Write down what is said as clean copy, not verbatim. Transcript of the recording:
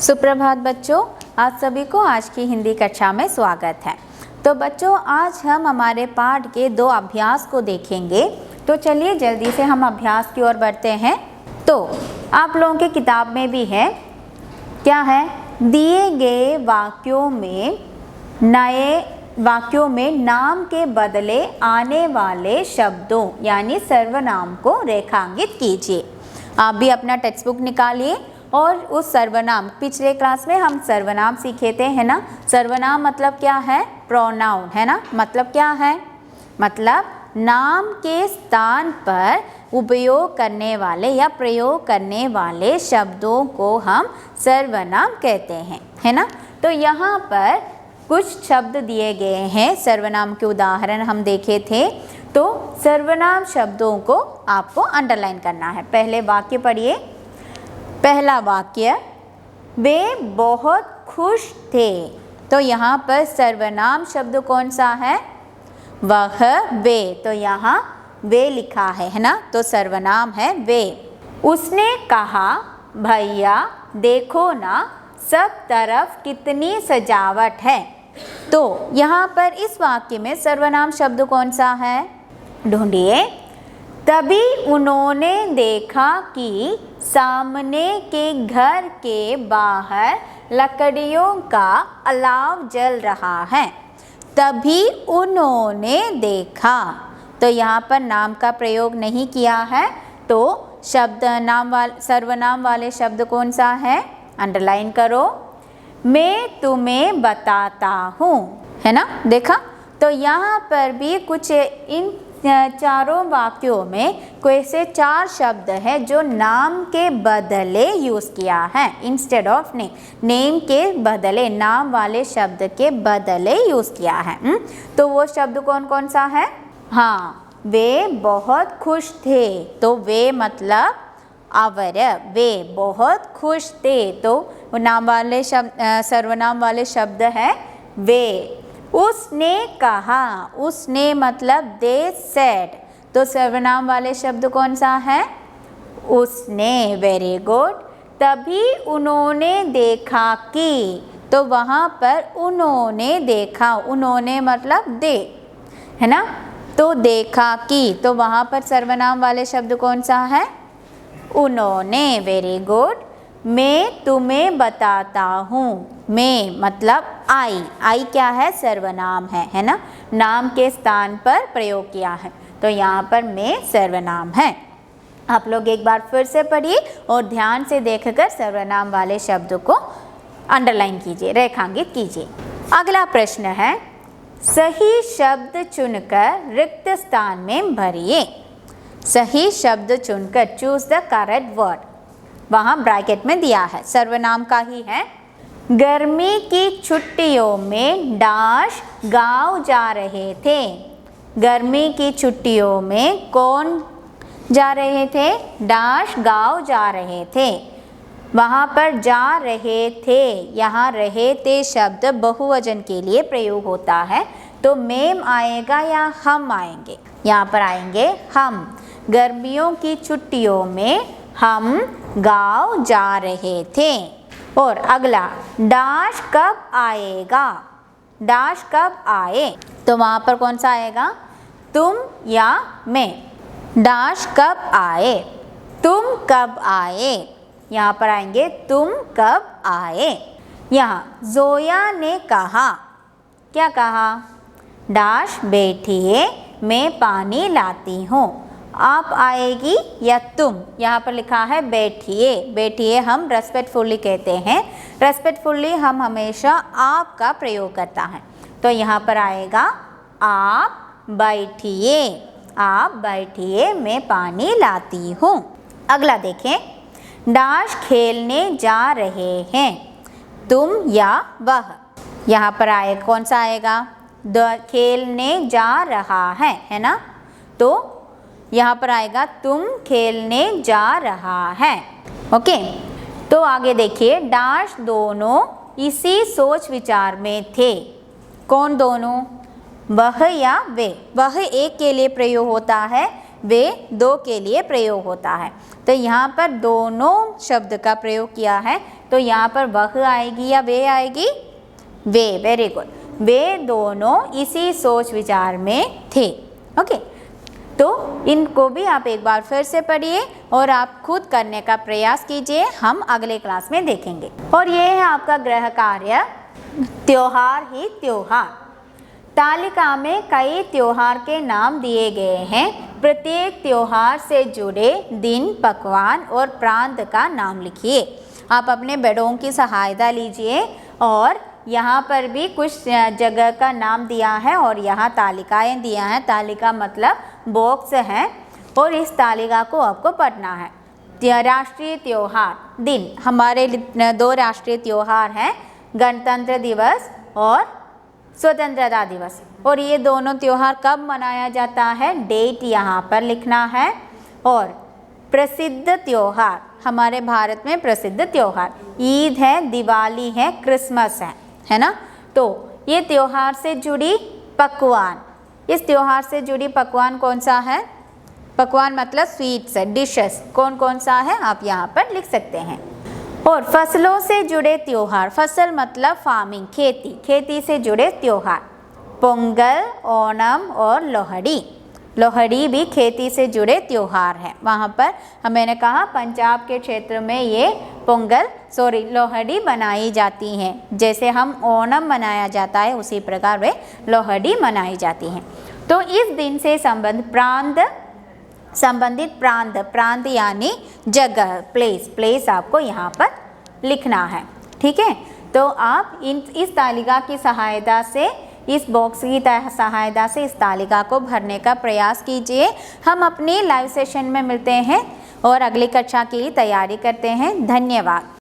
सुप्रभात बच्चों, आप सभी को आज की हिंदी कक्षा में स्वागत है। तो बच्चों, आज हम हमारे पाठ के 2 अभ्यास को देखेंगे। तो चलिए जल्दी से हम अभ्यास की ओर बढ़ते हैं। तो आप लोगों की किताब में भी है, क्या है, दिए गए वाक्यों में नए वाक्यों में नाम के बदले आने वाले शब्दों यानी सर्वनाम को रेखांकित कीजिए। आप भी अपना टेक्स्ट बुक निकालिए और उस सर्वनाम, पिछले क्लास में हम सर्वनाम सीखे थे, है ना। सर्वनाम मतलब क्या है, प्रोनाउन, है ना। मतलब क्या है, मतलब नाम के स्थान पर उपयोग करने वाले या प्रयोग करने वाले शब्दों को हम सर्वनाम कहते हैं, है ना। तो यहाँ पर कुछ शब्द दिए गए हैं, सर्वनाम के उदाहरण हम देखे थे। तो सर्वनाम शब्दों को आपको अंडरलाइन करना है। पहले वाक्य पढ़िए। पहला वाक्य, वे बहुत खुश थे। तो यहाँ पर सर्वनाम शब्द कौन सा है, वह, वे। तो यहाँ वे लिखा है ना, तो सर्वनाम है वे। उसने कहा, भैया देखो ना, सब तरफ कितनी सजावट है। तो यहाँ पर इस वाक्य में सर्वनाम शब्द कौन सा है, ढूंढिए। तभी उन्होंने देखा कि सामने के घर के बाहर लकड़ियों का अलाव जल रहा है। तभी उन्होंने देखा, तो यहाँ पर नाम का प्रयोग नहीं किया है। तो शब्द सर्वनाम वाले शब्द कौन सा है, अंडरलाइन करो। मैं तुम्हें बताता हूँ, है ना, देखा। तो यहाँ पर भी कुछ इन चारों वाक्यों में कोई से 4 शब्द है जो नाम के बदले यूज़ किया है, इंस्टेड ऑफ नेम। नेम के बदले, नाम वाले शब्द के बदले यूज़ किया है। तो वो शब्द कौन कौन सा है, हाँ, वे बहुत खुश थे। तो वे मतलब अवर, वे बहुत खुश थे। तो नाम वाले शब्द, सर्वनाम वाले शब्द है वे। उसने कहा, उसने मतलब दे सेड। तो सर्वनाम वाले शब्द कौन सा है, उसने, वेरी गुड। तभी उन्होंने देखा कि, तो वहाँ पर उन्होंने देखा, उन्होंने मतलब दे, है ना। तो देखा कि, तो वहाँ पर सर्वनाम वाले शब्द कौन सा है, उन्होंने, वेरी गुड। मैं तुम्हें बताता हूँ, मैं मतलब आई क्या है, सर्वनाम है ना। नाम के स्थान पर प्रयोग किया है, तो यहाँ पर मैं सर्वनाम है। आप लोग एक बार फिर से पढ़िए और ध्यान से देखकर सर्वनाम वाले शब्द को अंडरलाइन कीजिए, रेखांकित कीजिए। अगला प्रश्न है, सही शब्द चुनकर रिक्त स्थान में भरिए। सही शब्द चुनकर, चूज द करेक्ट वर्ड। वहाँ ब्रैकेट में दिया है, सर्वनाम का ही है। गर्मी की छुट्टियों में डैश गाँव जा रहे थे। गर्मी की छुट्टियों में कौन जा रहे थे, डैश गाँव जा रहे थे। वहाँ पर जा रहे थे, यहाँ रहे थे शब्द बहुवचन के लिए प्रयोग होता है। तो मेम आएगा या हम आएंगे, यहाँ पर आएंगे हम। गर्मियों की छुट्टियों में हम गाँव जा रहे थे। और अगला, डैश कब आएगा, डैश कब आए। तो वहाँ पर कौन सा आएगा, तुम या मैं। डैश कब आए, तुम कब आए। यहाँ पर आएंगे तुम कब आए। यहाँ जोया ने कहा, क्या कहा, डैश बैठिए मैं पानी लाती हूँ। आप आएगी या तुम, यहाँ पर लिखा है बैठिए। बैठिए हम रेस्पेक्टफुली कहते हैं, रेस्पेक्टफुली हम हमेशा आप का प्रयोग करता है। तो यहाँ पर आएगा आप बैठिए, आप बैठिए मैं पानी लाती हूँ। अगला देखें, डैश खेलने जा रहे हैं, तुम या वह। यहाँ पर आएगा, कौन सा आएगा, खेलने जा रहा है ना। तो यहाँ पर आएगा तुम खेलने जा रहा है। ओके, तो आगे देखिए, डैश दोनों इसी सोच विचार में थे। कौन दोनों, वह या वे। वह एक के लिए प्रयोग होता है, वे दो के लिए प्रयोग होता है। तो यहाँ पर दोनों शब्द का प्रयोग किया है, तो यहाँ पर वह आएगी या वे आएगी? वे। Very good. वे दोनों इसी सोच विचार में थे। ओके, तो इनको भी आप एक बार फिर से पढ़िए और आप खुद करने का प्रयास कीजिए, हम अगले क्लास में देखेंगे। और ये है आपका गृह कार्य, त्योहार ही त्योहार। तालिका में कई त्योहार के नाम दिए गए हैं। प्रत्येक त्योहार से जुड़े दिन, पकवान और प्रांत का नाम लिखिए। आप अपने बड़ों की सहायता लीजिए और यहाँ पर भी कुछ जगह का नाम दिया है और यहाँ तालिकाएं दिया है। तालिका मतलब बॉक्स है और इस तालिका को आपको पढ़ना है। राष्ट्रीय त्योहार दिन, हमारे दो राष्ट्रीय त्योहार हैं, गणतंत्र दिवस और स्वतंत्रता दिवस। और ये दोनों त्योहार कब मनाया जाता है? डेट यहाँ पर लिखना है। और प्रसिद्ध त्योहार, हमारे भारत में प्रसिद्ध त्योहार ईद है, दिवाली है, क्रिसमस है ना। तो ये त्योहार से जुड़ी पकवान, इस त्योहार से जुड़ी पकवान कौन सा है? पकवान मतलब स्वीट्स, डिशेस, कौन कौन सा है आप यहाँ पर लिख सकते हैं। और फसलों से जुड़े त्योहार, फसल मतलब फार्मिंग, खेती, खेती से जुड़े त्योहार, पोंगल, ओणम और लोहड़ी। लोहड़ी भी खेती से जुड़े त्योहार है। वहाँ पर मैंने कहा पंजाब के क्षेत्र में ये लोहड़ी बनाई जाती हैं। जैसे हम ओणम मनाया जाता है उसी प्रकार वे लोहड़ी मनाई जाती हैं। तो इस दिन से संबंधित प्रांत यानी जगह, प्लेस आपको यहाँ पर लिखना है। ठीक है, तो आप इस तालिका की सहायता से, इस बॉक्स की सहायता से इस तालिका को भरने का प्रयास कीजिए। हम अपनी लाइव सेशन में मिलते हैं और अगली कक्षा के लिए तैयारी करते हैं। धन्यवाद।